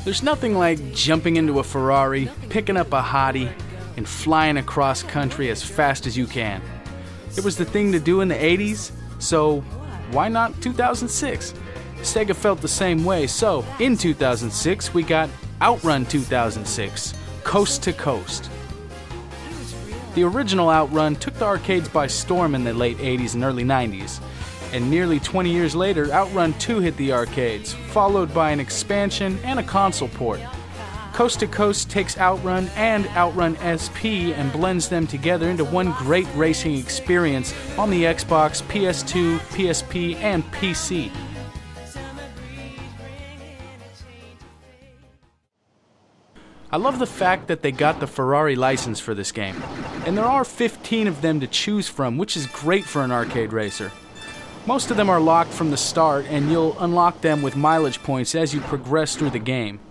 There's nothing like jumping into a Ferrari, picking up a hottie, and flying across country as fast as you can. It was the thing to do in the 80s, so why not 2006? Sega felt the same way, so in 2006 we got OutRun 2006, Coast to Coast. The original OutRun took the arcades by storm in the late 80s and early 90s, and nearly 20 years later OutRun 2 hit the arcades, followed by an expansion and a console port. Coast to Coast takes OutRun and OutRun SP and blends them together into one great racing experience on the Xbox, PS2, PSP, and PC. I love the fact that they got the Ferrari license for this game, and there are 15 of them to choose from, which is great for an arcade racer. Most of them are locked from the start, and you'll unlock them with mileage points as you progress through the game.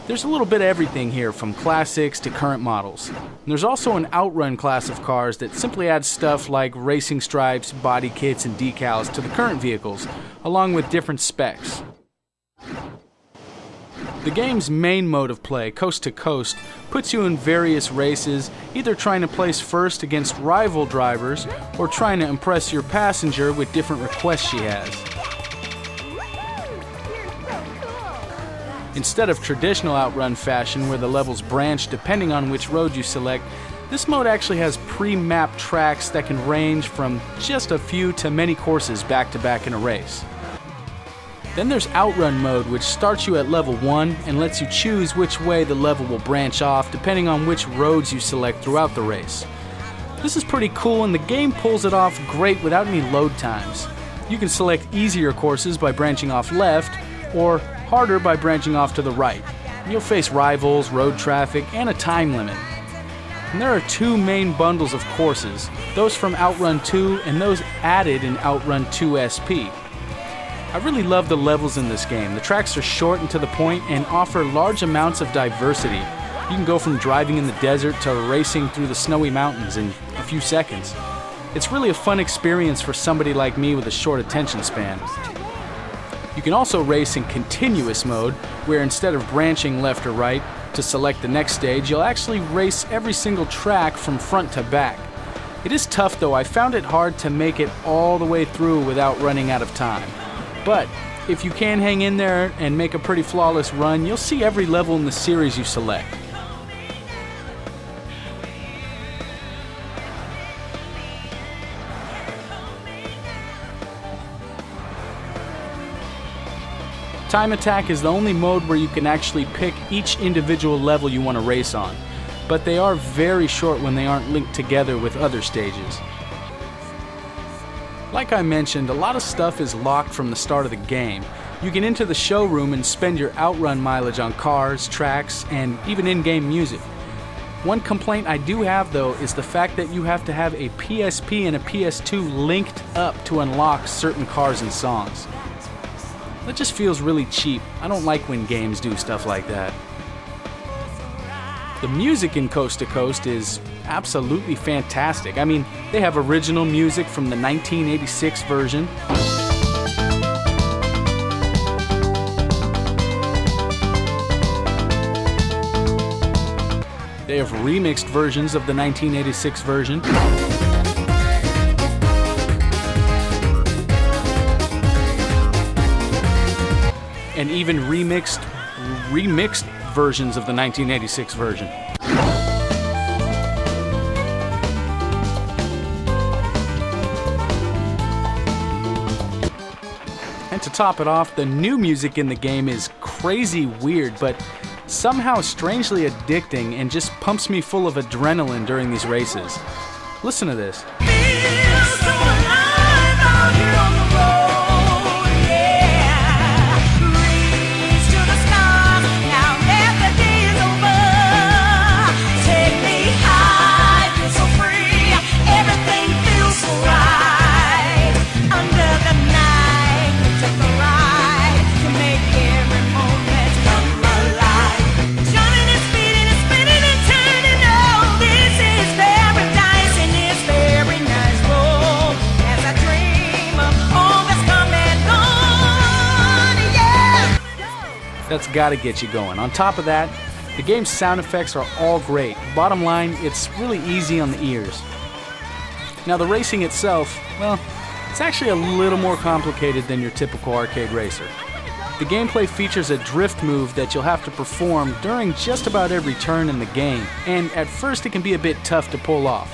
There's a little bit of everything here, from classics to current models. And there's also an OutRun class of cars that simply adds stuff like racing stripes, body kits, and decals to the current vehicles, along with different specs. The game's main mode of play, Coast to Coast, puts you in various races, either trying to place first against rival drivers, or trying to impress your passenger with different requests she has. Instead of traditional OutRun fashion where the levels branch depending on which road you select, this mode actually has pre-mapped tracks that can range from just a few to many courses back to back in a race. Then there's OutRun mode, which starts you at level 1 and lets you choose which way the level will branch off depending on which roads you select throughout the race. This is pretty cool, and the game pulls it off great without any load times. You can select easier courses by branching off left, or harder by branching off to the right. You'll face rivals, road traffic, and a time limit. And there are two main bundles of courses, those from OutRun 2 and those added in OutRun 2 SP. I really love the levels in this game. The tracks are short and to the point and offer large amounts of diversity. You can go from driving in the desert to racing through the snowy mountains in a few seconds. It's really a fun experience for somebody like me with a short attention span. You can also race in continuous mode, where instead of branching left or right to select the next stage, you'll actually race every single track from front to back. It is tough though. I found it hard to make it all the way through without running out of time. But if you can hang in there and make a pretty flawless run, you'll see every level in the series you select. Time Attack is the only mode where you can actually pick each individual level you want to race on, but they are very short when they aren't linked together with other stages. Like I mentioned, a lot of stuff is locked from the start of the game. You get into the showroom and spend your OutRun mileage on cars, tracks, and even in-game music. One complaint I do have though is the fact that you have to have a PSP and a PS2 linked up to unlock certain cars and songs. That just feels really cheap. I don't like when games do stuff like that. The music in Coast to Coast is absolutely fantastic. I mean, they have original music from the 1986 version. They have remixed versions of the 1986 version. And even remixed versions of the 1986 version. And to top it off, the new music in the game is crazy weird, but somehow strangely addicting and just pumps me full of adrenaline during these races. Listen to this. That's gotta get you going. On top of that, the game's sound effects are all great. Bottom line, it's really easy on the ears. Now the racing itself, well, it's actually a little more complicated than your typical arcade racer. The gameplay features a drift move that you'll have to perform during just about every turn in the game, and at first it can be a bit tough to pull off.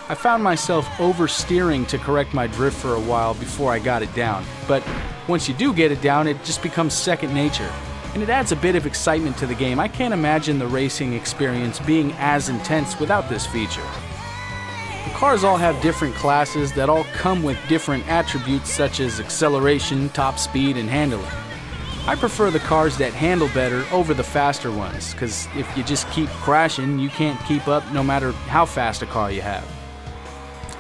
I found myself oversteering to correct my drift for a while before I got it down, but once you do get it down, it just becomes second nature, and it adds a bit of excitement to the game. I can't imagine the racing experience being as intense without this feature. The cars all have different classes that all come with different attributes such as acceleration, top speed, and handling. I prefer the cars that handle better over the faster ones, because if you just keep crashing, you can't keep up no matter how fast a car you have.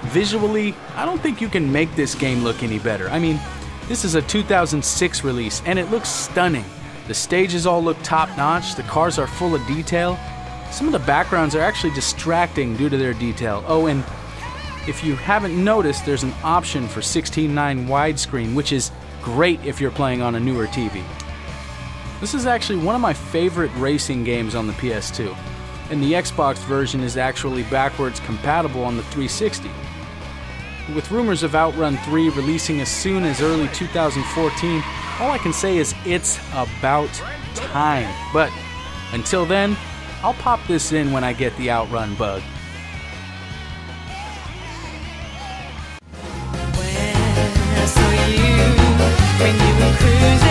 Visually, I don't think you can make this game look any better. I mean, this is a 2006 release, and it looks stunning. The stages all look top-notch, the cars are full of detail. Some of the backgrounds are actually distracting due to their detail. Oh, and if you haven't noticed, there's an option for 16:9 widescreen, which is great if you're playing on a newer TV. This is actually one of my favorite racing games on the PS2, and the Xbox version is actually backwards compatible on the 360. With rumors of OutRun 3 releasing as soon as early 2014, all I can say is it's about time. But until then, I'll pop this in when I get the OutRun bug. When you were cruising